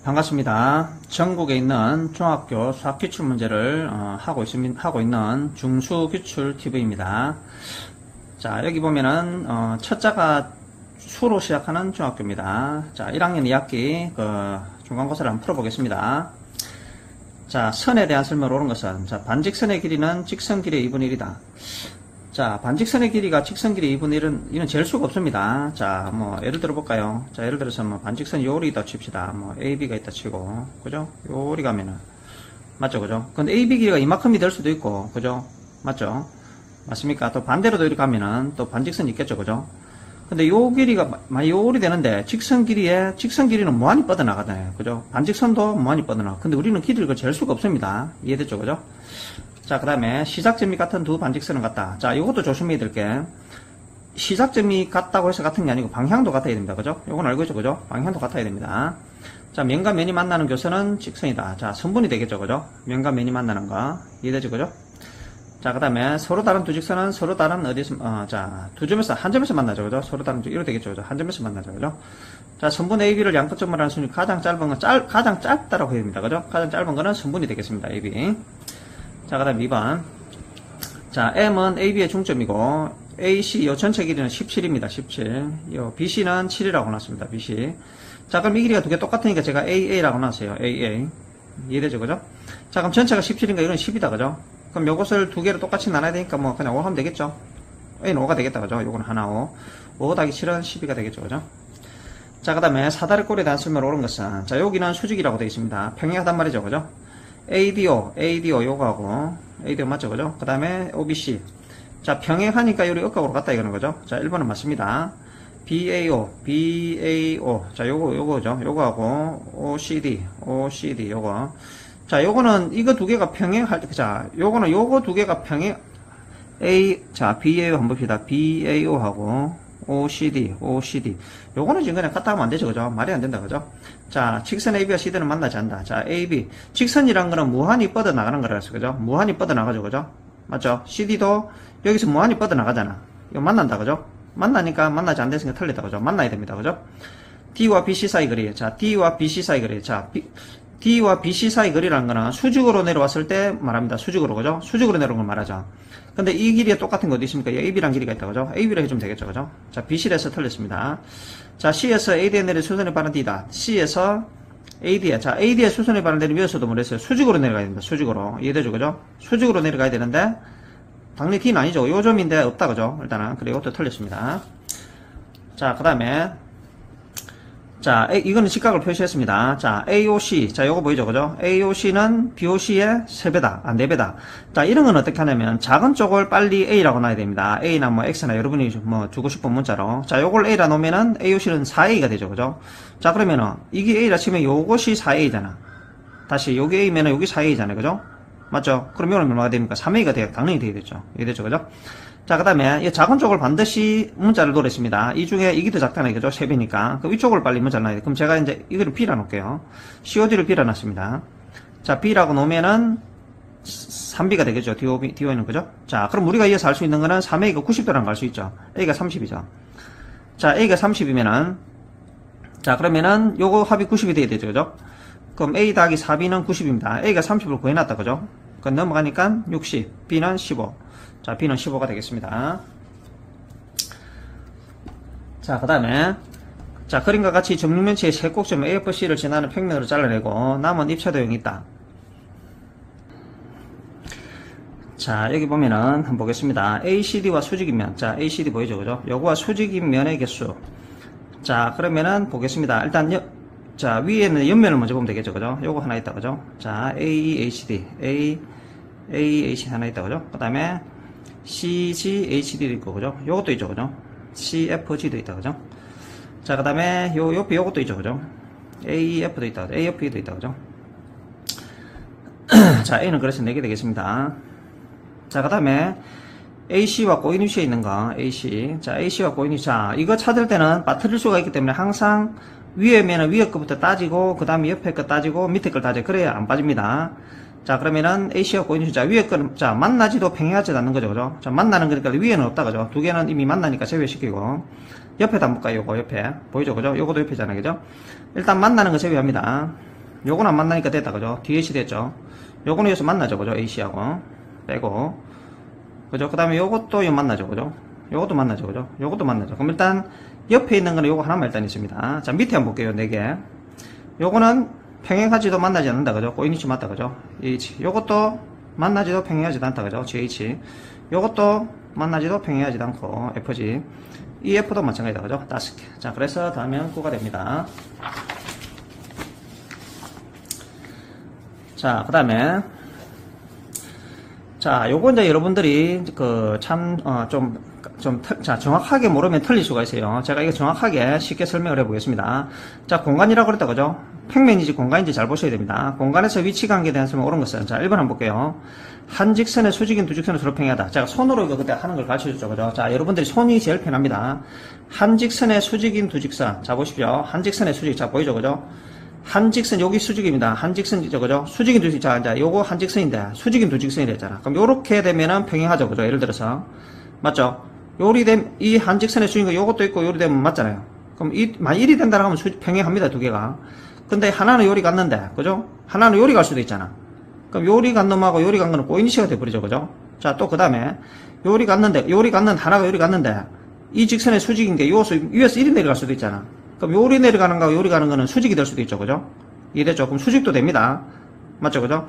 반갑습니다. 전국에 있는 중학교 수학 기출 문제를 하고 있는 중수기출TV입니다. 자, 여기 보면은 첫 자가 수로 시작하는 중학교입니다. 자, 1학년 2학기 중간고사를 한번 풀어보겠습니다. 자, 선에 대한 설명을 옳은 것은, 자, 반직선의 길이는 직선 길이의 2분의 1이다. 자, 반직선의 길이가 직선 길이 2분의 1은, 이는 잴 수가 없습니다. 자, 예를 들어 볼까요? 자, 예를 들어서 반직선이 요리 있다 칩시다. AB가 있다 치고, 그죠? 요리 가면은, 맞죠? 그죠? 근데 AB 길이가 이만큼이 될 수도 있고, 그죠? 맞죠? 맞습니까? 또 반대로도 이렇게 가면은, 또 반직선이 있겠죠? 그죠? 근데 요 길이가 많이 요리 되는데, 직선 길이는 무한히 뻗어나가잖아요. 그죠? 반직선도 무한히 뻗어나가. 근데 우리는 길이를 잴 수가 없습니다. 이해됐죠? 그죠? 자, 그 다음에 시작점이 같은 두 반직선은 같다. 자, 이것도 조심해야 될 게, 시작점이 같다고 해서 같은 게 아니고 방향도 같아야 됩니다. 그죠? 요건 알고 있죠? 그죠? 방향도 같아야 됩니다. 자, 면과 면이 만나는 교선은 직선이다. 자, 선분이 되겠죠? 그죠? 면과 면이 만나는 거. 이해되죠? 그죠? 자, 그 다음에 서로 다른 두 직선은 서로 다른 자, 한 점에서 만나죠. 그죠? 서로 다른 이렇게 되겠죠. 그죠? 한 점에서 만나죠. 그죠? 자, 선분 AB를 양끝점으로 하는 순위 가장 짧은 건 가장 짧다라고 해야 됩니다. 그죠? 가장 짧은 거는 선분이 되겠습니다. AB. 자, 그 다음 2번. 자, M은 AB의 중점이고, AC, 요 전체 길이는 17입니다. 17. 요 BC는 7이라고 놨습니다. BC. 자, 그럼 이 길이가 두 개 똑같으니까 제가 AA라고 놨어요. AA. 이해되죠? 그죠? 자, 그럼 전체가 17인가 이건 10이다. 그죠? 그럼 요것을 두 개로 똑같이 나눠야 되니까 그냥 5 하면 되겠죠? A는 5가 되겠다. 그죠? 요건 하나 5. 5 더하기 7은 12가 되겠죠? 그죠? 자, 그 다음에 사다리 꼴에 대한 설명을 옳은 것은, 자, 여기는 수직이라고 되어 있습니다. 평행하단 말이죠. 그죠? ADO 요거하고, ADO 맞죠? 그죠? 그 다음에 OBC. 자, 평행하니까 요리 억각으로 같다 이거는 거죠? 자, 1번은 맞습니다. BAO. 자, 요거죠? 요거하고, OCD, 요거. 자, 요거는, 이거 두 개가 평행할 때, 자, 요거 두 개가 자, BAO 한번 봅시다. BAO하고, OCD. 요거는 지금 그냥 같다 하면 안 되죠. 그죠? 말이 안 된다. 그죠? 자, 직선 AB와 CD는 만나지 않는다. 자, AB. 직선이란 거는 무한히 뻗어나가는 거라서, 그죠? 무한히 뻗어나가죠. 그죠? 맞죠? CD도 여기서 무한히 뻗어나가잖아. 이거 만난다. 그죠? 만나니까 만나지 않는다니까 틀리다. 그죠? 만나야 됩니다. 그죠? D와 BC 사이 거리. 자, D와 BC 사이 거리. 자, D와 BC 사이 거리라는 거는 수직으로 내려왔을 때 말합니다. 수직으로. 그죠? 수직으로 내려온 걸 말하죠. 근데 이 길이가 똑같은 거 어디 있습니까? AB란 길이가 있다. 그죠? AB로 해주면 되겠죠. 그죠? 자, BC에서 틀렸습니다. 자, C에서 AD에 내려 수선에 바른 D다. C에서 AD에. 자, AD에 수선에 바른 D는 위에서도 뭐랬어요? 수직으로 내려가야 됩니다. 수직으로. 이해되죠? 그죠? 수직으로 내려가야 되는데, 당연히 D는 아니죠. 요점인데 없다. 그죠? 일단은. 그리고 이것도 틀렸습니다. 자, 그 다음에, 자, 이거는 직각을 표시했습니다. 자, AOC. 자, 요거 보이죠? 그죠? AOC는 BOC의 3배다. 4배다. 자, 이런 건 어떻게 하냐면, 작은 쪽을 빨리 A라고 놔야 됩니다. A나 X나 여러분이 주고 싶은 문자로. 자, 요걸 A라 놓으면은 AOC는 4A가 되죠. 그죠? 자, 그러면은, 이게 A라 치면 요것이 4A잖아. 다시, 여기 A면은 여기 4A잖아요. 그죠? 맞죠? 그럼 이거는 얼마가 됩니까? 3A가 돼야, 당연히 되겠죠. 이해되죠? 그죠? 자, 그 다음에, 이 작은 쪽을 반드시 문자를 놓으랬습니다. 이 중에 이게 더 작다는 거죠. 3배니까. 그럼 이쪽을 빨리 문자를 놔야 돼. 그럼 제가 이제 이거를 B라 놓을게요. COD를 B라 놨습니다. 자, B라고 놓으면은 3B가 되겠죠. DO는 그죠? 자, 그럼 우리가 이어서 알 수 있는 거는 3A가 90도라는 걸 알 수 있죠. A가 30이죠. 자, A가 30이면은, 자, 그러면은 요거 합이 90이 돼야 되죠. 그죠? 그럼 A 더하기 4B는 90입니다. A가 30을 구해놨다. 그죠? 그럼 넘어가니까 60, B는 15. 자, B는 15가 되겠습니다. 자, 그 다음에, 자, 그림과 같이 정육면체의 세 꼭지점 AFC를 지나는 평면으로 잘라내고, 남은 입체도형이 있다. 자, 여기 보면은, 한번 보겠습니다. ACD와 수직인 면. 자, ACD 보이죠? 그죠? 요거와 수직인 면의 개수. 자, 그러면은, 보겠습니다. 일단, 자, 위에는 옆면을 먼저 보면 되겠죠? 그죠? 요거 하나 있다. 그죠? 자, AEHD. AEHD 하나 있다. 그죠? 그 다음에, CGHD도 있고, 그죠? 요것도 있죠, 그죠? CFG도 있다, 그죠? 자, 그 다음에, 옆에 요것도 있죠, 그죠? AEF도 있다, AFE도 있다, 그죠? 자, A는 그래서 4개 되겠습니다. 자, 그 다음에, AC와 꼬인 위치에 있는 거, AC. 자, AC와 꼬인 위치. 자, 이거 찾을 때는 빠뜨릴 수가 있기 때문에 항상 위에 면은 위에 거부터 따지고, 그 다음에 옆에 거 따지고, 밑에 걸 따져. 그래야 안 빠집니다. 자, 그러면은 A씨가 꼬인 위치. 자, 위에 거는, 자, 만나지도 평행하지 않는 거죠. 그죠? 자, 만나는 거니까 위에는 없다. 그죠? 두 개는 이미 만나니까 제외시키고. 옆에도 한번 볼까요? 요거 옆에. 보이죠? 그죠? 요거도 옆에잖아요. 그죠? 일단 만나는 거 제외합니다. 요건 안 만나니까 됐다, 그죠? DH 됐죠? 요거는 여기서 만나죠, 그죠? AC하고. 빼고. 그죠? 그 다음에 요것도 요 만나죠, 그죠? 요것도 만나죠, 그죠? 요것도 만나죠. 그럼 일단, 옆에 있는 거는 요거 하나만 일단 있습니다. 자, 밑에 한번 볼게요, 4개. 요거는 평행하지도 만나지 않는다, 그죠? 꼬인위치 맞다, 그죠? H. 요것도 만나지도 평행하지도 않다, 그죠? GH. 요것도 만나지도 평행하지도 않고, FG. 이 F도 마찬가지다, 그죠? 5개. 자, 그래서 다음엔 9가 됩니다. 자, 그 다음에, 자, 요거 이제 여러분들이, 자, 정확하게 모르면 틀릴 수가 있어요. 제가 이거 정확하게 쉽게 설명을 해보겠습니다. 자, 공간이라고 그랬다, 그죠? 평면인지 공간인지 잘 보셔야 됩니다. 공간에서 위치 관계에 대한 설명 옳은 것은, 자, 1번 한번 볼게요. 한 직선의 수직인 두 직선을 서로 평행하다. 제가 손으로 이거 그때 하는 걸 가르쳐 줬죠, 그죠? 자, 여러분들이 손이 제일 편합니다. 한 직선의 수직인 두 직선. 자, 보십시오. 한 직선의 수직. 자, 보이죠, 그죠? 한 직선, 여기 수직입니다. 한 직선이죠, 그죠? 수직인 두 직선. 자, 요거 한 직선인데, 수직인 두 직선이 됐잖아. 그럼 요렇게 되면은 평행하죠, 그죠? 예를 들어서. 맞죠? 이 한 직선의 수직인 거 요것도 있고 요리 되면 맞잖아요. 그럼 만약 1이 된다고 하면 평행합니다, 두 개가. 근데 하나는 요리 갔는데, 그죠? 하나는 요리 갈 수도 있잖아. 그럼 요리 간 놈하고 요리 간 거는 꼬인시가 돼버리죠, 그죠? 자, 또 그 다음에, 하나가 요리 갔는데, 이 직선의 수직인 게 위에서 1이 내려갈 수도 있잖아. 그럼 요리 내려가는 거하고 요리 가는 거는 수직이 될 수도 있죠, 그죠? 이해됐죠? 그럼 수직도 됩니다. 맞죠, 그죠?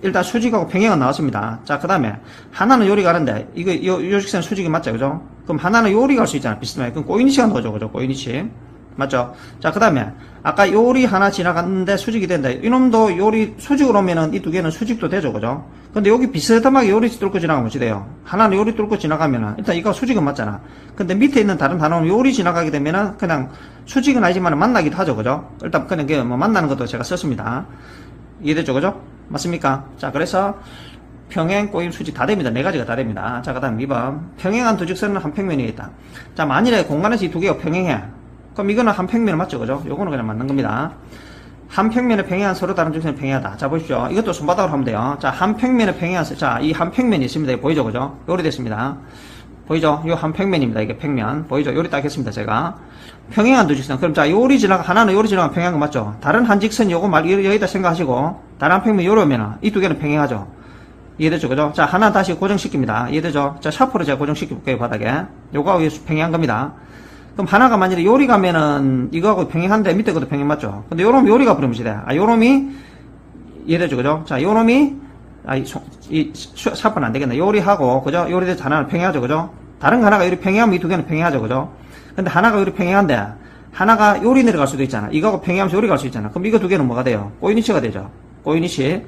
일단 수직하고 평행은 나왔습니다. 자, 그 다음에, 하나는 요리 가는데, 요 직선 수직이 맞죠, 그죠? 그럼 하나는 요리 갈 수 있잖아, 비슷하게. 그럼 꼬인시가 나오죠, 그죠? 꼬인시. 맞죠? 자, 그 다음에, 아까 요리 하나 지나갔는데 수직이 된다. 이놈도 요리, 수직으로 오면은 이 두 개는 수직도 되죠, 그죠? 근데 여기 비슷하게 요리 뚫고 지나가면 어찌 돼요? 하나는 요리 뚫고 지나가면은, 일단 이거 수직은 맞잖아. 근데 밑에 있는 다른 단어는 요리 지나가게 되면은 그냥 수직은 아니지만 만나기도 하죠, 그죠? 일단 그냥 이게 뭐 만나는 것도 제가 썼습니다. 이해됐죠, 그죠? 맞습니까? 자, 그래서, 평행, 꼬임, 수직 다 됩니다. 4가지가 다 됩니다. 자, 그 다음 2번. 평행한 두 직선은 한 평면에 있다. 자, 만일에 공간에서 이 두 개가 평행해. 그럼 이거는 한 평면에 맞죠, 그죠? 요거는 그냥 맞는 겁니다. 한 평면에 평행한 서로 다른 직선이 평행하다. 자, 보십시오. 이것도 손바닥으로 하면 돼요. 자, 한 평면에 평행한, 자, 이 한 평면이 있습니다. 보이죠, 그죠? 요리 됐습니다. 보이죠? 요 한 평면입니다. 이게 평면. 보이죠? 요리 딱 했습니다, 제가. 평행한 두 직선. 그럼 자, 하나는 요리 지나가 평행한 거 맞죠? 다른 한 직선 요거 여기다 생각하시고, 다른 한 평면 요리 오면은, 이 두 개는 평행하죠? 이해되죠? 그죠? 자, 하나 다시 고정시킵니다. 이해되죠? 자, 샤프로 제가 고정시켜 볼게요, 바닥에. 요거하고 평행한 겁니다. 그럼 하나가 만약에 요리 가면은, 이거하고 평행한데, 밑에 것도 평행 맞죠? 근데 요놈 요리가 버리면 시대. 요놈이, 이해되죠? 그죠? 자, 요놈이, 샤프는 안 되겠네. 요리하고, 그죠? 요리돼서 하나는 평행하죠? 그죠? 다른 거 하나가 요리 평행하면 이 두 개는 평행하죠? 그죠? 근데 하나가 요리 평행한데, 하나가 요리 내려갈 수도 있잖아. 이거하고 평행하면서 요리 갈 수 있잖아. 그럼 이거 두 개는 뭐가 돼요? 꼬인위치가 되죠. 꼬인위치.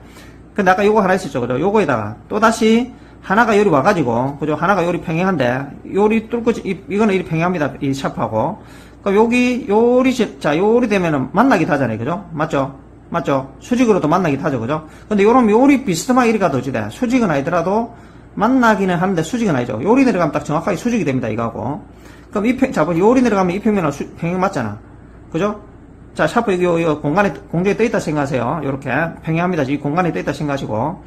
근데 아까 요거 하나 있었죠, 그죠? 요거에다가, 또다시, 하나가 요리 와가지고, 그죠? 하나가 요리 평행한데, 요리 뚫고, 이거는 요리 평행합니다. 이 샤프하고. 그럼 여기, 요리 되면은 만나기도 하잖아요, 그죠? 맞죠? 맞죠? 수직으로도 만나기도 하죠, 그죠? 근데 요리 비스듬하게 이리 가도 어찌돼? 수직은 아니더라도, 만나기는 하는데 수직은 아니죠. 요리 내려가면 딱 정확하게 수직이 됩니다, 이거하고. 그럼 요리 내려가면 이 평면은 평행 맞잖아. 그죠? 자, 샤프 여기 공중에 떠있다 생각하세요. 요렇게. 평행합니다. 이 공간에 떠있다 생각하시고.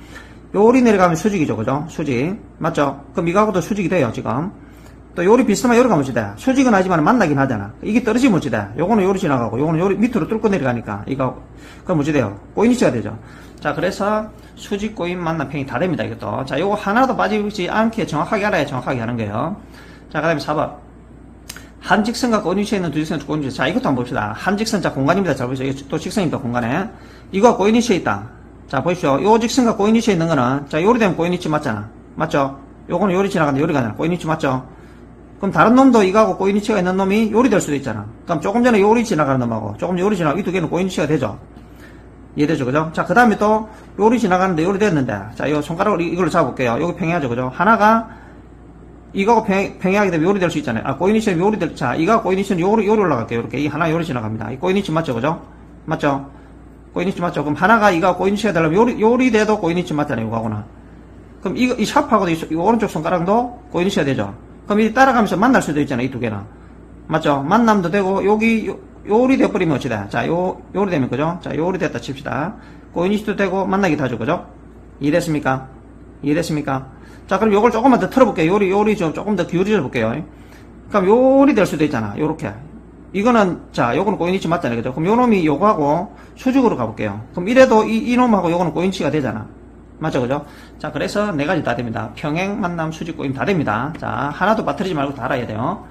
요리 내려가면 수직이죠, 그죠? 수직. 맞죠? 그럼 이거하고도 수직이 돼요, 지금. 또 요리 비슷하면 요리 가면 어찌돼? 수직은 아니지만 만나긴 하잖아. 이게 떨어지면 어찌돼? 요거는 요리 지나가고, 요거는 요리 밑으로 뚫고 내려가니까, 그럼 어찌 돼요? 꼬인위치가 되죠. 자, 그래서 수직, 꼬인, 만남, 평행 다 됩니다, 이것도. 자, 요거 하나도 빠지지 않게 정확하게 알아야 정확하게 하는 거예요. 자, 그 다음에 4번. 한 직선과 꼬인위치에 있는 두 직선의 꼬인위치. 자, 이것도 한번 봅시다. 한 직선, 자, 공간입니다. 자, 보시죠. 이게 또 직선입니다, 공간에. 이거 꼬인위치에 있다. 자, 보십시오. 요 직선과 꼬인위치에 있는 거는, 자, 요리 되면 꼬인위치 맞잖아. 맞죠? 요거는 요리 지나가는데 요리가 아니라 꼬인위치 맞죠? 그럼 다른 놈도 이거하고 꼬인위치가 있는 놈이 요리 될 수도 있잖아. 그럼 조금 전에 요리 지나가는 놈하고 조금 요리 지나가고 이 두 개는 꼬인위치가 되죠? 이해되죠? 그죠? 자, 그 다음에 또 요리 지나가는데 요리 됐는데, 자, 요 손가락으로 이걸로 잡아볼게요. 여기 평행하죠? 그죠? 하나가 이거하고 평행하게 되면 요리 될 수 있잖아요. 꼬인위치는 요리 자, 이거하고 꼬인위치는 요리 올라갈게요. 이렇게. 이 하나 요리 지나갑니다. 이 꼬인위치 맞죠? 그죠? 맞죠? 꼬인위치 맞죠? 그럼 하나가 이거하고 꼬인위치가 되려면 요리 돼도 꼬인위치 맞잖아요. 이거하고는. 그럼 이 샤프하고도 이 오른쪽 손가락도 꼬인위치가 되죠? 그럼 이 따라가면서 만날 수도 있잖아요. 이 두 개는. 맞죠? 만남도 되고, 요리 돼버리면 어찌 돼? 자, 요리 되면, 그죠? 자, 요리 됐다 칩시다. 꼬인위치도 되고, 만나기도 하죠. 그죠? 이해됐습니까? 이해됐습니까? 자, 그럼 요걸 조금만 더 틀어볼게요. 요리 좀 조금 더 기울여 볼게요. 그럼 요리 될 수도 있잖아. 요렇게. 이거는, 자, 요거는 꼬인위치 맞잖아요. 그죠? 그럼 요 놈이 요거하고 수직으로 가볼게요. 그럼 이래도 이 놈하고 요거는 꼬인위치가 되잖아. 맞죠? 그죠? 자, 그래서 네 가지 다 됩니다. 평행, 만남, 수직, 꼬임 다 됩니다. 자, 하나도 빠뜨리지 말고 다 알아야 돼요.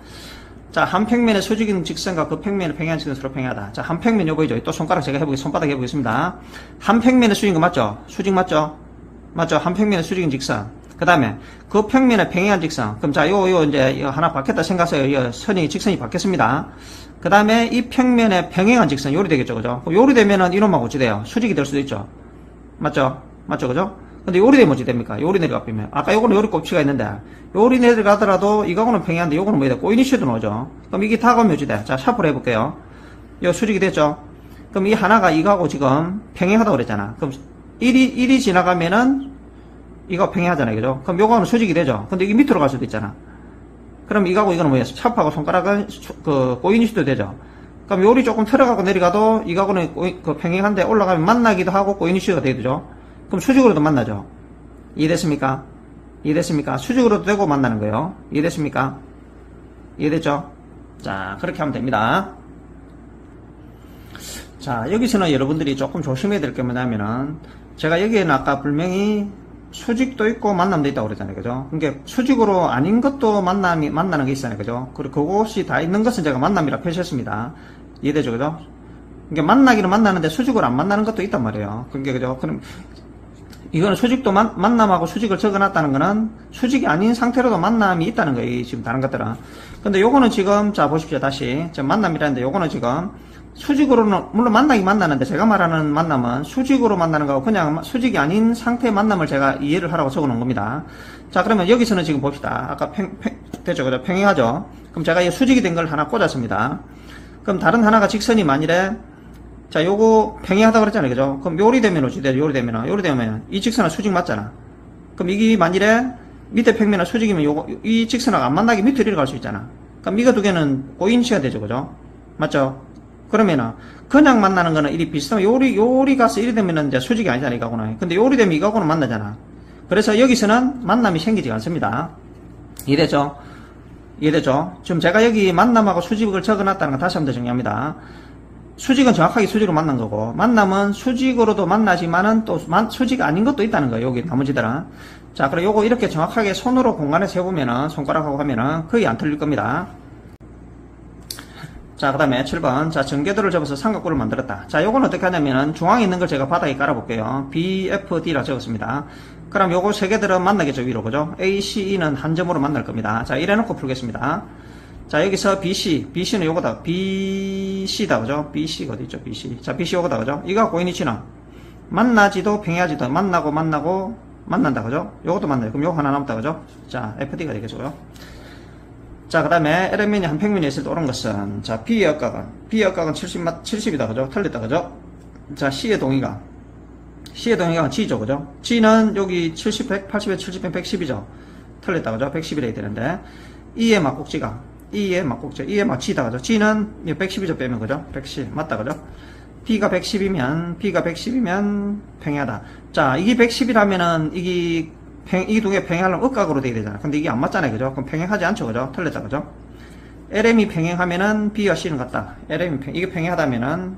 자, 한 평면의 수직인 직선과 그 평면의 평행한 직선은 서로 평행하다. 자, 한 평면 요 보이죠? 또 손가락 제가 손바닥 해보겠습니다. 한 평면의 수직인 거 맞죠? 수직 맞죠? 맞죠? 한 평면의 수직인 직선. 그 다음에 그 평면의 평행한 직선. 그럼 자, 요 이제 하나 바뀌었다 생각해서 선이 직선이 바뀌었습니다. 그 다음에 이 평면의 평행한 직선 요리 되겠죠, 그죠? 요리 되면은 이놈하고 어찌 돼요? 수직이 될 수도 있죠. 맞죠? 맞죠, 그죠? 근데 요리 되면 어찌 됩니까? 요리 내려가 보면 아까 요거는 요리 꼽치가 있는데 요리 내려가더라도 이거는 평행한데 요거는 뭐야? 꼬이니슈도 나오죠. 그럼 이게 다 가면 어찌 돼? 자, 샤프를 해볼게요. 요 수직이 됐죠? 그럼 이 하나가 이거하고 지금 평행하다고 그랬잖아. 그럼 1이 지나가면은 이거 평행하잖아요, 그죠? 그럼 요거는 수직이 되죠? 근데 이게 밑으로 갈 수도 있잖아. 그럼 이거하고 이거는 뭐야? 샤프하고 손가락은 꼬이니슈도 되죠? 그럼 요리 조금 틀어가고 내려가도 이거하고는 평행한데 올라가면 만나기도 하고 꼬이니슈가 되죠? 그럼 수직으로도 만나죠? 이해됐습니까? 이해됐습니까? 수직으로도 되고 만나는 거예요. 이해됐습니까? 이해됐죠? 자, 그렇게 하면 됩니다. 자, 여기서는 여러분들이 조금 조심해야 될 게 뭐냐면은, 제가 여기에는 아까 분명히 수직도 있고 만남도 있다고 그랬잖아요. 그죠? 그러니까 수직으로 아닌 것도 만나는 게 있잖아요. 그죠? 그리고 그것이 다 있는 것은 제가 만남이라 표시했습니다. 이해되죠? 그죠? 그러니까 만나기는 만나는데 수직으로 안 만나는 것도 있단 말이에요. 그러니까, 그죠? 그럼, 이거는 수직도 만남하고 수직을 적어놨다는 거는 수직이 아닌 상태로도 만남이 있다는 거예요. 지금 다른 것들은. 근데 요거는 지금, 자, 보십시오. 다시. 지금 만남이라는데 요거는 지금 수직으로는, 물론 만나긴 만나는데 제가 말하는 만남은 수직으로 만나는 거고 그냥 수직이 아닌 상태의 만남을 제가 이해를 하라고 적어 놓은 겁니다. 자, 그러면 여기서는 지금 봅시다. 아까 됐죠? 그죠? 평행하죠? 그럼 제가 이 수직이 된 걸 하나 꽂았습니다. 그럼 다른 하나가 직선이 만일에 자, 요거 평행하다 그랬잖아요. 그죠? 그럼 요리 되면 어찌 돼요? 요리 되면 이 직선은 수직 맞잖아. 그럼 이게 만일에 밑에 평면은 수직이면 요거 이 직선하고 안 만나게 밑으로 갈 수 있잖아. 그럼 이거 두 개는 꼬인치가 되죠. 그죠? 맞죠? 그러면은 그냥 만나는 거는 이리 비슷하면 요리 가서 이리 되면은 이제 수직이 아니잖아. 이거구나. 근데 요리 되면 이거하고는 만나잖아. 그래서 여기서는 만남이 생기지 않습니다. 이해되죠? 이해되죠? 지금 제가 여기 만남하고 수직을 적어놨다는 건 다시 한번 더 정리합니다. 수직은 정확하게 수직으로 만난 거고 만남은 수직으로도 만나지만은 또 수직 아닌 것도 있다는 거예요. 여기 나머지들은. 자, 그럼 요거 이렇게 정확하게 손으로 공간에서 해보면은 손가락하고 하면은 거의 안 틀릴 겁니다. 자, 그 다음에 7번. 자, 전개도를 접어서 삼각구를 만들었다. 자, 요건 어떻게 하냐면은 중앙에 있는 걸 제가 바닥에 깔아볼게요. BFD라 적었습니다. 그럼 요거 세 개들은 만나겠죠, 위로. 그죠? A, C, E는 한 점으로 만날 겁니다. 자, 이래놓고 풀겠습니다. 자, 여기서 BC는 요거다. BC다, 그죠? BC가 어디 있죠? BC. 자, BC 요거다, 그죠? 이거 꼬인위치는 만나지도 평행하지도 만나고 만난다, 그죠? 요것도 만나요. 그럼 요거 하나 남다, 그죠? 자, FD가 되겠죠? 자, 그 다음에 LMN이 한 평면에 있을 때 오른 것은 자, B의 역각은 70이다, 그죠? 틀렸다, 그죠? 자, C의 동의가 G죠, 그죠? G는 여기 70, 100, 80에 70, 110이죠? 틀렸다, 그죠? 110이라 해야 되는데 E의 막곡지가 E의 막지다, 그죠? G는 110이죠, 빼면, 그죠? 110. 맞다, 그죠? B가 110이면 평행하다. 자, 이게 110이라면은, 이 두 개 평행하려면 억각으로 돼야 되잖아. 근데 이게 안 맞잖아요, 그죠? 그럼 평행하지 않죠, 그죠? 틀렸다, 그죠? LM이 평행하면은 B와 C는 같다. 이게 평행하다면은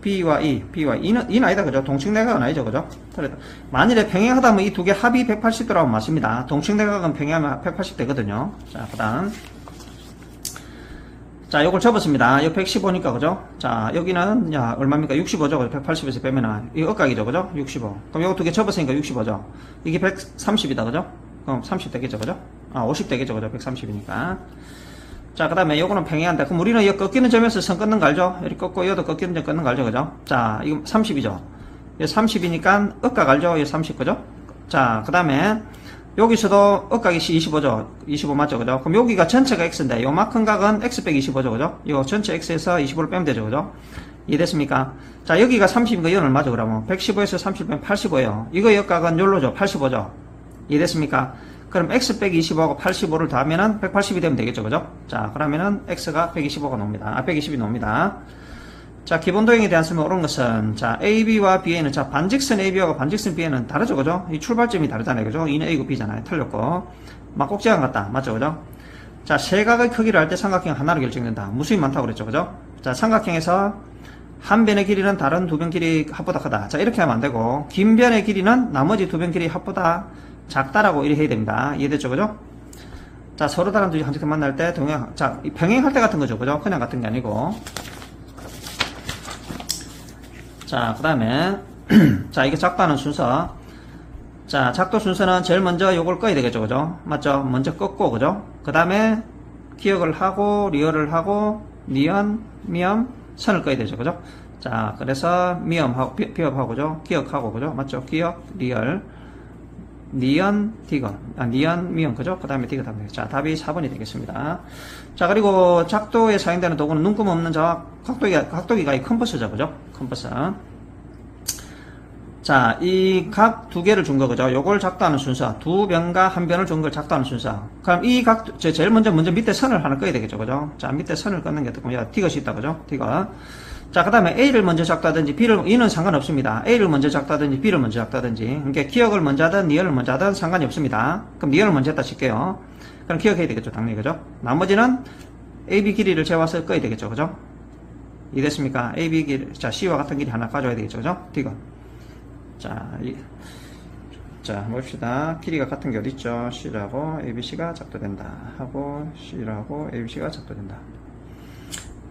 B와 E는 아니다, 그죠? 동측내각은 아니죠, 그죠? 틀렸다. 만일에 평행하다면 이 두 개 합이 180 도라면 맞습니다. 동측내각은 평행하면 180 되거든요. 자, 그 다음. 자, 요걸 접었습니다. 요 115니까, 그죠? 자, 여기는, 야, 얼마입니까? 65죠? 180에서 빼면은, 이거 억각이죠? 그죠? 65. 그럼 요거 두 개 접었으니까 65죠? 이게 130이다, 그죠? 그럼 30 되겠죠? 그죠? 아, 50 되겠죠? 그죠? 130이니까. 자, 그 다음에 요거는 평행한다. 그럼 우리는 이 꺾이는 점에서 선 끊는 거 알죠? 이렇게 꺾고, 이것도 꺾이는 점 끊는 거 알죠? 그죠? 자, 이거 30이죠? 이 30이니까 억각 알죠? 이 30, 그죠? 자, 그 다음에, 여기서도 억각이 25죠. 25 맞죠, 그죠? 그럼 여기가 전체가 x인데 요만큼 각은 x 빼기 25죠, 그죠? 요 전체 x에서 25를 빼면 되죠, 그죠? 이해됐습니까? 자, 여기가 30이니까 이건 얼마죠, 그러면? 115에서 30 빼면 85예요. 이거 역각은 요로죠, 85죠. 이해됐습니까? 그럼 x 빼기 25하고 85를 더하면은 180이 되면 되겠죠, 그죠? 자, 그러면은 x가 125가 나옵니다. 120이 나옵니다. 자, 기본 도형에 대한 설명 옳은 것은, 자, AB와 BA는, 자, 반직선 AB하고 반직선 BA는 다르죠, 그죠? 이 출발점이 다르잖아요, 그죠? E는 A고 B잖아요. 틀렸고. 막곡지간 같다. 맞죠, 그죠? 자, 세각의 크기를 할 때 삼각형 하나로 결정된다. 무수히 많다고 그랬죠. 그죠? 자, 삼각형에서 한 변의 길이는 다른 두 변 길이 합보다 크다. 자, 이렇게 하면 안 되고, 긴 변의 길이는 나머지 두 변 길이 합보다 작다라고 이렇게 해야 됩니다. 이해됐죠? 그죠? 자, 서로 다른 둘이 함께 만날 때 자, 병행할 때 같은 거죠. 그죠? 그냥 같은 게 아니고. 자, 그 다음에, 자, 이게 작다는 순서. 자, 작도 순서는 제일 먼저 요걸 꺼야 되겠죠. 그죠? 맞죠? 먼저 껐고, 그죠? 그 다음에, 기억을 하고, 리얼을 하고, 니은, 미음, 선을 꺼야 되죠. 그죠? 자, 그래서, 미음하고, 비읍하고, 그죠? 기억하고, 그죠? 맞죠? 기억, 리얼, 니은, 디귿. 니은, 미음, 그죠? 그 다음에 디귿 하면 되겠죠. 자, 답이 4번이 되겠습니다. 자, 그리고 작도에 사용되는 도구는 눈금 없는 자와 각도기가 이 컴퍼스죠. 그죠? 컴퍼스. 자, 이 각 두 개를 준 거, 그죠? 요걸 작도하는 순서. 두 변과 한 변을 준 걸 작도하는 순서. 그럼 이 각, 제일 먼저 밑에 선을 하나 꺼야 되겠죠. 그죠? 자, 밑에 선을 끊는 게 어떻게 보면, 디귿이 있다. 그죠? 디귿. 자, 그 다음에 A를 먼저 작도하든지, 이는 상관없습니다. A를 먼저 작도하든지, B를 먼저 작도하든지. 그러니까 기억을 먼저 하든, 니은을 먼저 하든 상관이 없습니다. 그럼 니은을 먼저 했다 칠게요. 그럼 기억해야 되겠죠. 당연히. 그죠? 나머지는 AB 길이를 재와서 꺼야 되겠죠. 그죠? 이해됐습니까? AB 길이, 자, C와 같은 길이 하나 가져야 되겠죠. 그죠? 디귿. 자, 봅시다. 길이가 같은 게 어딨죠? C라고 ABC가 작도된다. 하고, C라고 ABC가 작도된다.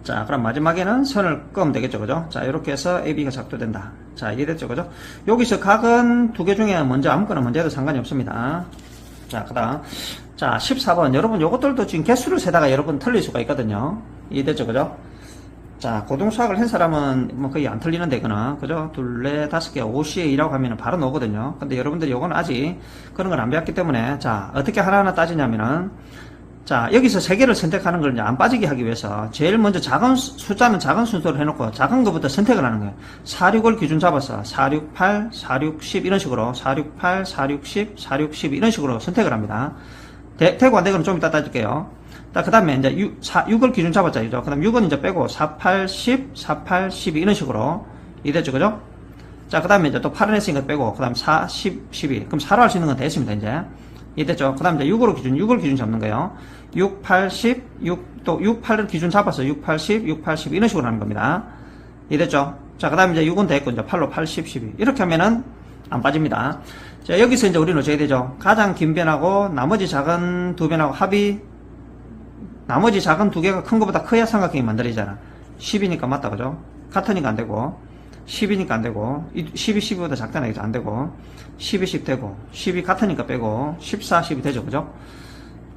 자, 그럼 마지막에는 선을 끄면 되겠죠. 그죠? 자, 이렇게 해서 AB가 작도된다. 자, 이해됐죠. 그죠? 여기서 각은 두 개 중에 먼저 아무거나 먼저 해도 상관이 없습니다. 자, 그 다음. 자, 14번. 여러분, 요것들도 지금 개수를 세다가 여러분 틀릴 수가 있거든요. 이해됐죠. 그죠? 자, 고등수학을 한 사람은 뭐 거의 안 틀리는데, 이거는. 그죠? 둘, 넷, 다섯 개, 5C에 2라고 하면은 바로 나오거든요. 근데 여러분들이 요거는 아직 그런 걸 안 배웠기 때문에, 자, 어떻게 하나하나 따지냐면은, 자, 여기서 세 개를 선택하는 걸 이제 안 빠지게 하기 위해서 제일 먼저 숫자는 작은 순서로 해놓고 작은 것부터 선택을 하는 거예요. 4, 6을 기준 잡아서 4, 6, 8, 4, 6, 10 이런 식으로 4, 6, 8, 4, 6, 10, 4, 6, 10 이런 식으로 선택을 합니다. 되고 안 되고는 좀 이따 따질게요. 그 다음에 이제 6을 기준 잡았죠. 그 다음 6은 이제 빼고 4, 8, 10, 4, 8, 12 이런 식으로 이해됐죠. 그죠? 자, 그 다음에 이제 또 8은 했으니까 빼고 그 다음 4, 10, 12 그럼 4로 할 수 있는 건 됐습니다. 이제 이해됐죠? 그 다음 이제 6을 기준 잡는 거예요. 6, 8, 10, 6, 8을 기준 잡아서 6, 8, 10, 6, 8, 10 이런 식으로 하는 겁니다. 이해됐죠? 자, 그 다음에 이제 6은 됐고, 이제 8로 8, 10, 12. 이렇게 하면은 안 빠집니다. 자, 여기서 이제 우리는 어쩌야 되죠? 가장 긴 변하고 나머지 작은 두 변하고 합이 나머지 작은 두 개가 큰 것보다 커야 삼각형이 만들어지잖아. 10이니까 맞다, 그죠? 같으니까 안 되고, 10이니까 안 되고, 10이 10보다 작다는 얘기죠. 안 되고, 10이 10 되고, 10이 같으니까 빼고, 14, 10이 되죠, 그죠?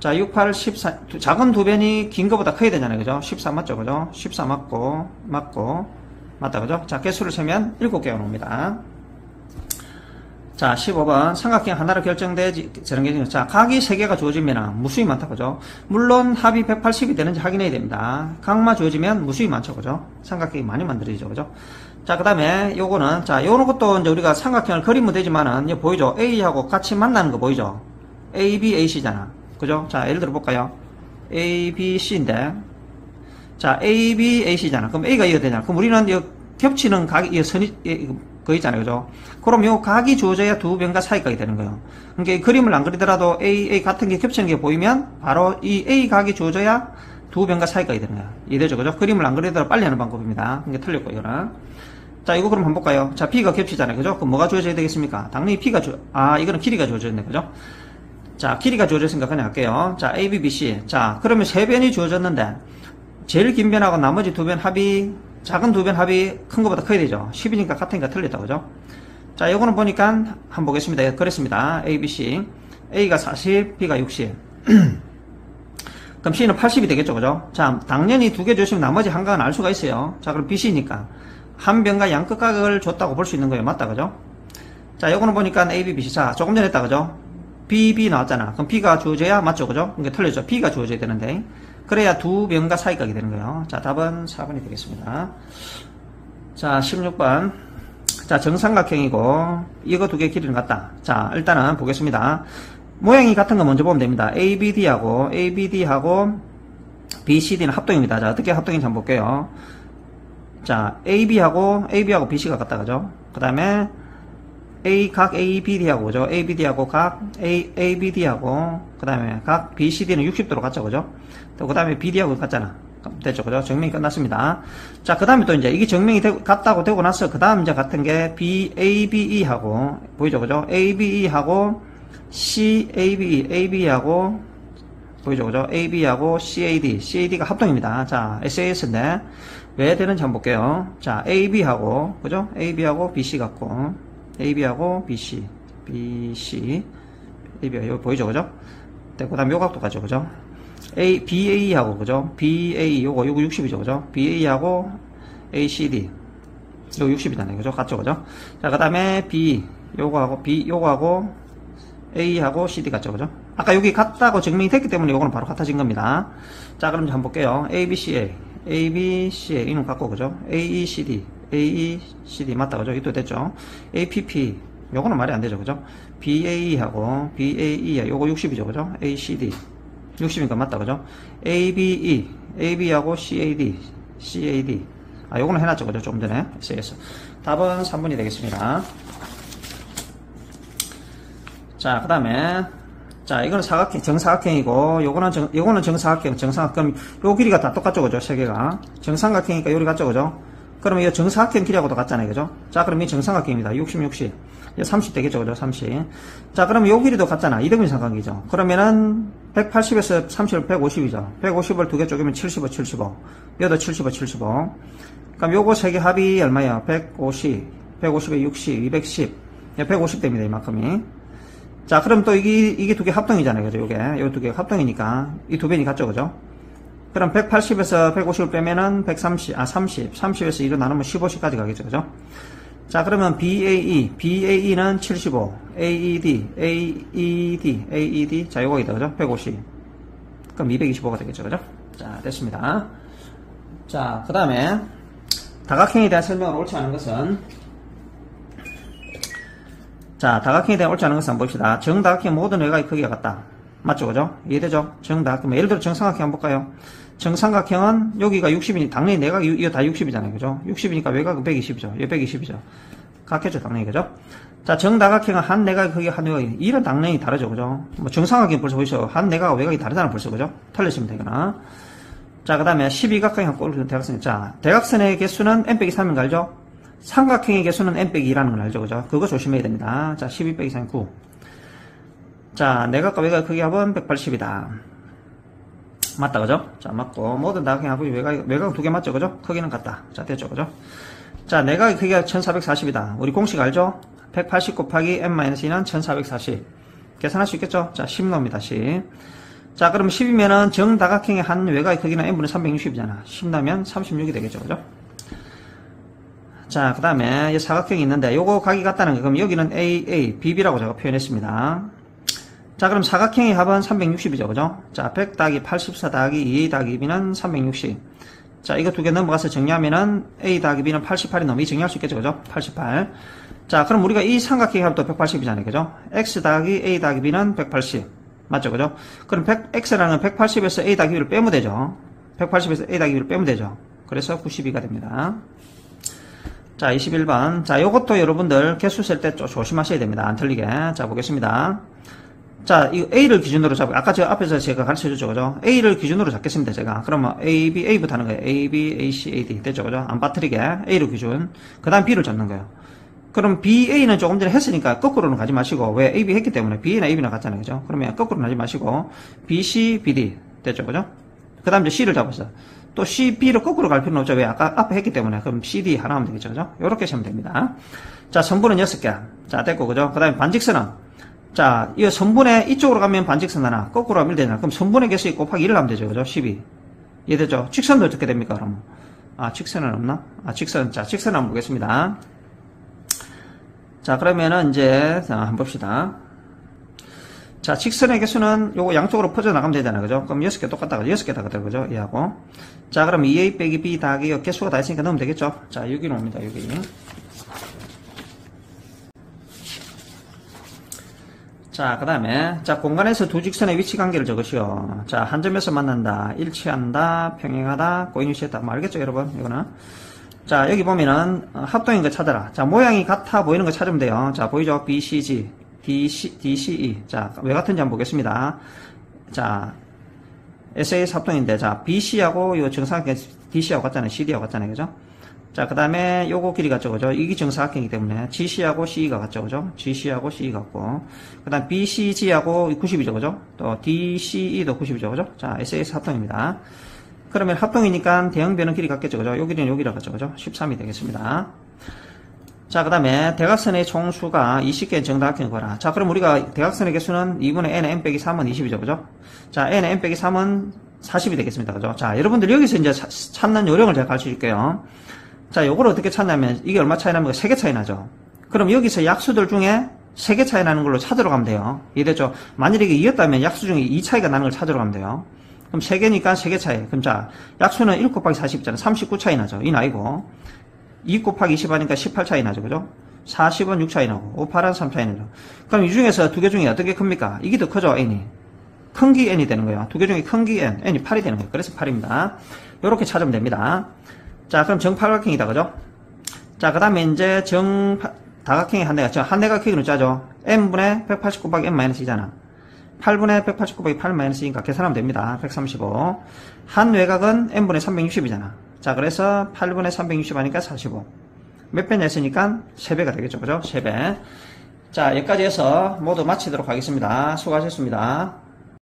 자, 6, 8, 14, 작은 두 변이 긴 것보다 커야 되잖아요, 그죠? 14 맞죠, 그죠? 14 맞고, 맞다, 그죠? 자, 개수를 세면 7개가 나옵니다. 자, 15번. 삼각형 하나로 결정되지, 정해지는. 자, 각이 3개가 주어지면 무수히 많다, 그죠? 물론 합이 180이 되는지 확인해야 됩니다. 각만 주어지면 무수히 많죠, 그죠? 삼각형이 많이 만들어지죠, 그죠? 자, 그 다음에 요거는, 자, 요런 것도 이제 우리가 삼각형을 그리면 되지만은, 이거 보이죠? A하고 같이 만나는 거 보이죠? A, B, A, C잖아. 그죠? 자, 예를 들어 볼까요? A, B, C인데, 자, A, B, A, C잖아. 그럼 A가 이어야 되잖아. 그럼 우리는 이 겹치는 각이, 이 선이, 거 있잖아요. 그죠? 그럼 요 각이 주어져야 두 변과 사이각이 되는 거예요. 그러니까 이 그림을 안 그리더라도 A 같은 게 겹치는 게 보이면 바로 이 A 각이 주어져야 두 변과 사이각이 되는 거예요. 이해되죠? 그죠? 그림을 안 그리더라도 빨리 하는 방법입니다. 그게 틀렸고, 이거는. 자, 이거 그럼 한번 볼까요? 자, B가 겹치잖아요. 그죠? 그럼 뭐가 주어져야 되겠습니까? 당연히 B가 이거는 길이가 주어졌네. 그죠? 자, 길이가 주어졌으니까 그냥 할게요. 자, A, B, B, C. 자, 그러면 세 변이 주어졌는데, 제일 긴 변하고 나머지 두 변 합이, 작은 두 변 합이 큰 것보다 커야 되죠. 10이니까 같으니까 틀렸다. 그죠? 자, 요거는 보니까 한번 보겠습니다. 그랬습니다. A, B, C. A가 40, B가 60. 그럼 C는 80이 되겠죠. 그죠? 자, 당연히 두 개 주시면 나머지 한 각은 알 수가 있어요. 자, 그럼 BC니까. 한 변과 양끝각을 줬다고 볼 수 있는 거예요. 맞다. 그죠? 자, 요거는 보니까 A, B, B, C. 자, 조금 전에 했다. 그죠? B, B 나왔잖아. 그럼 B가 주어져야 맞죠? 그죠? 그러니까 틀렸죠. B가 주어져야 되는데. 그래야 두 변과 사이각이 되는 거예요. 자, 답은 4번이 되겠습니다. 자, 16번. 자, 정삼각형이고, 이거 두 개 길이는 같다. 자, 일단은 보겠습니다. 모양이 같은 거 먼저 보면 됩니다. ABD하고 BCD는 합동입니다. 자, 어떻게 합동인지 한번 볼게요. 자, AB하고 BC가 같다. 그죠? 그 다음에, 각 ABD하고, 그죠? ABD하고 각 ABD하고, 그 다음에 각 BCD는 60도로 같죠, 그죠? 또 그 다음에 BD하고 같잖아. 됐죠, 그죠? 정명이 끝났습니다. 자, 그 다음에 또 이제 이게 정명이 같다고 되고 나서, 그 다음 이제 같은 게 ABE하고, 보이죠, 그죠? ABE하고 ABE하고, 보이죠, 그죠? AB하고 CAD가 합동입니다. 자, SAS인데, 왜 되는지 한번 볼게요. 자, AB하고, 그죠? AB하고 BC 같고, AB하고 BC, AB가 여기 보이죠, 그죠? 그 다음에 요 각도 가죠, 그죠? BA하고, 그죠? BA, 요거 60이죠, 그죠? BA하고 ACD, 요거 60이잖아요, 그죠? 같죠, 그죠? 자, 그 다음에 요거하고 A하고 CD 같죠, 그죠? 아까 여기 같다고 증명이 됐기 때문에 요거는 바로 같아진 겁니다. 자, 그럼 한번 볼게요. ABCA, 이놈 같고, 그죠? AECD, 맞다, 그죠? 이것도 됐죠? APP, 요거는 말이 안 되죠, 그죠? BAE하고 요거 60이죠, 그죠? ACD, 60이니까 맞다, 그죠? AB하고 CAD, 요거는 해놨죠, 그죠? 조금 전에. SAS. 답은 3번이 되겠습니다. 자, 그 다음에, 자, 이거는 정사각형이고, 요거는 정사각형, 요 길이가 다 똑같죠, 그죠? 세 개가. 정삼각형이니까 요리 같죠, 그죠? 그러면 이 정사각형 길이하고도 같잖아요, 그죠? 자, 그럼 이 정삼각형입니다. 60. 30 되겠죠, 그죠? 30. 자, 그러면 요 길이도 같잖아. 이등분 삼각이죠. 그러면은, 180에서 30을 150이죠. 150을 두 개 쪼개면 75. 여도 75. 그럼 요거 세 개 합이 얼마예요? 150에 60, 210. 150 됩니다, 이만큼이. 자, 그럼 또 이게 두 개 합동이잖아요, 그죠? 요 두 개 합동이니까, 이 두 배니 같죠, 그죠? 그럼 180에서 150을 빼면은 30에서 2로 나누면 15씩까지 가겠죠, 그죠? 자, 그러면 BAE는 75, AED, 자, 요거이다, 그죠? 150. 그럼 225가 되겠죠, 그죠? 자, 됐습니다. 자, 그 다음에, 다각형에 대한 설명을 옳지 않은 것은, 자, 다각형에 대한 옳지 않은 것을 한번 봅시다. 정다각형 모든 외곽의 크기가 같다. 맞죠, 그죠? 이해되죠? 정다각형. 예를 들어 정삼각형 한번 볼까요? 정삼각형은 여기가 60이니, 당연히 내각이 이거 다 60이잖아요, 그죠? 60이니까 외곽은 120이죠. 이거 120이죠. 같겠죠, 당연히, 그죠? 자, 정다각형은 한 내각의 크기가 한 외곽이, 이런 당연히 다르죠, 그죠? 뭐 정삼각형 벌써 보이시죠? 한 내각과 외곽이 다르잖아, 벌써, 그죠? 틀렸습니다, 이거는. 자, 그 다음에 12각형이 한번 대각선. 자, 대각선의 개수는 n-3인 거 알죠? 삼각형의 개수는 n-2라는 걸 알죠, 그죠? 그거 조심해야 됩니다. 자, 12-3은 9. 자, 내각과 외곽의 크기 합은 180이다. 맞다, 그죠? 자, 맞고, 모든 다각형 합이 외곽 두 개 맞죠, 그죠? 크기는 같다. 자, 됐죠, 그죠? 자, 내각의 크기가 1440이다. 우리 공식 알죠? 180 곱하기 n-2는 1440. 계산할 수 있겠죠? 자, 10 넣습니다, 10. 자, 그럼 10이면은 정다각형의 한 외곽의 크기는 n분의 360이잖아. 10 넣으면 36이 되겠죠, 그죠? 자, 그 다음에 사각형이 있는데 요거 각이 같다는 거. 그럼 여기는 BB라고 제가 표현했습니다. 자, 그럼 사각형의 합은 360이죠, 그죠? 자, 100 더하기 84 더하기 2A 더하기 B는 360. 자, 이거 두 개 넘어가서 정리하면은 A 더하기 B는 88이 넘이 정리할 수 있겠죠, 그죠? 88. 자, 그럼 우리가 이 삼각형의 합도 180이잖아요, 그죠? X 더하기 A 더하기 B는 180. 맞죠, 그죠? 그럼 X라는 180에서 A 더하기 B를 빼면 되죠. 180에서 A 더하기 B를 빼면 되죠. 그래서 92가 됩니다. 자, 21번. 자, 요것도 여러분들 개수 셀 때 조심하셔야 됩니다. 안 틀리게. 자, 보겠습니다. 자, 이거 A를 기준으로 잡고, 아까 저 앞에서 제가 가르쳐 줬죠, 그죠? A를 기준으로 잡겠습니다, 제가. 그러면 A부터 하는 거예요. AD. 됐죠, 그죠? 안 빠뜨리게. A를 기준. 그 다음 B를 잡는 거예요. 그럼 BA는 조금 전에 했으니까 거꾸로는 가지 마시고, 왜? AB 했기 때문에 B나 AB나 같잖아요, 그죠? 그러면 거꾸로는 하지 마시고, BC, BD. 됐죠, 그죠? 그 다음 이제 C를 잡았어요. 또 CB로 거꾸로 갈 필요는 없죠. 왜? 아까 앞에 했기 때문에. 그럼 CD 하나 하면 되겠죠, 그죠? 요렇게 하시면 됩니다. 자, 선분은 6개. 자, 됐고, 그죠? 그 다음에 반직선은. 자, 이 선분의 이쪽으로 가면 반직선 하나, 거꾸로 하면 1 되잖아. 그럼 선분의 개수 곱하기 1을 하면 되죠, 그죠? 12. 이해되죠? 직선도 어떻게 됩니까, 그러면? 아, 직선은 없나? 아, 직선. 자, 직선 한번 보겠습니다. 자, 그러면은 이제, 자, 한번 봅시다. 자, 직선의 개수는 요거 양쪽으로 퍼져나가면 되잖아요, 그죠? 그럼 6개 똑같다, 6개다, 그죠? 이하고. 자, 그럼 2A 빼기 B 더하기 개수가 다 있으니까 넣으면 되겠죠? 자, 여기 옵니다, 여기. 자, 그 다음에, 자, 공간에서 두 직선의 위치 관계를 적으시오. 자, 한 점에서 만난다, 일치한다, 평행하다, 고인위치했다. 뭐 알겠죠, 여러분? 이거는. 자, 여기 보면은 합동인 거 찾아라. 자, 모양이 같아 보이는 거 찾으면 돼요. 자, 보이죠? BCG, DCE. 자, 왜 같은지 한번 보겠습니다. 자, SAS 합동인데, 자, BC하고 이 정사각형 DC하고 같잖아요. CD하고 같잖아요. 그죠? 자, 그 다음에 요거 길이 같죠. 그죠? 이게 정사각형이기 때문에 GC하고 CE가 같죠. 그죠? GC하고 CE 같고. 그 다음 BCG하고 90이죠. 그죠? 또 DCE도 90이죠. 그죠? 자, SAS 합동입니다. 그러면 합동이니까 대형변은 길이 같겠죠. 그죠? 요 길이는 요 길이가 같죠. 그죠? 13이 되겠습니다. 자, 그 다음에 대각선의 총수가 20개의 정다각형을 거라. 자, 그럼 우리가 대각선의 개수는 2분의 n의 n 빼기 3은 20이죠. 그죠? 자, n의 n 빼기 3은 40이 되겠습니다. 그죠? 자, 여러분들 여기서 이제 찾는 요령을 제가 가르쳐 줄게요. 자, 요걸 어떻게 찾냐면 이게 얼마 차이 나면 3개 차이 나죠. 그럼 여기서 약수들 중에 3개 차이 나는 걸로 찾으러 가면 돼요. 이해되죠? 만일에 이게 이었다면 약수 중에 2 차이가 나는 걸 찾으러 가면 돼요. 그럼 3개니까 3개 차이. 그럼 자, 약수는 1 곱하기 40 있잖아요. 39 차이 나죠. 이 나이고. 2 곱하기 20 하니까 18 차이 나죠. 그죠? 40은 6 차이 나고, 5, 8은 3 차이 나죠. 그럼 이 중에서 두 개 중에 어떤 게 큽니까? 이게 더 크죠, n이. 큰 게 n이 되는 거예요. 두 개 중에 큰 게 n이 8이 되는 거예요. 그래서 8입니다. 요렇게 찾으면 됩니다. 자, 그럼 정팔각형이다. 그죠? 자, 그 다음에 이제 다각형의 한대가, 한대각형으로 짜죠. n분의 180 곱하기 n-2잖아. 8분의 180 곱하기 8-2니까 계산하면 됩니다. 135. 한 외곽은 n분의 360이잖아. 자, 그래서 8분의 360 하니까 45. 몇 배 냈으니까 3배가 되겠죠. 그죠? 3배. 자, 여기까지 해서 모두 마치도록 하겠습니다. 수고하셨습니다.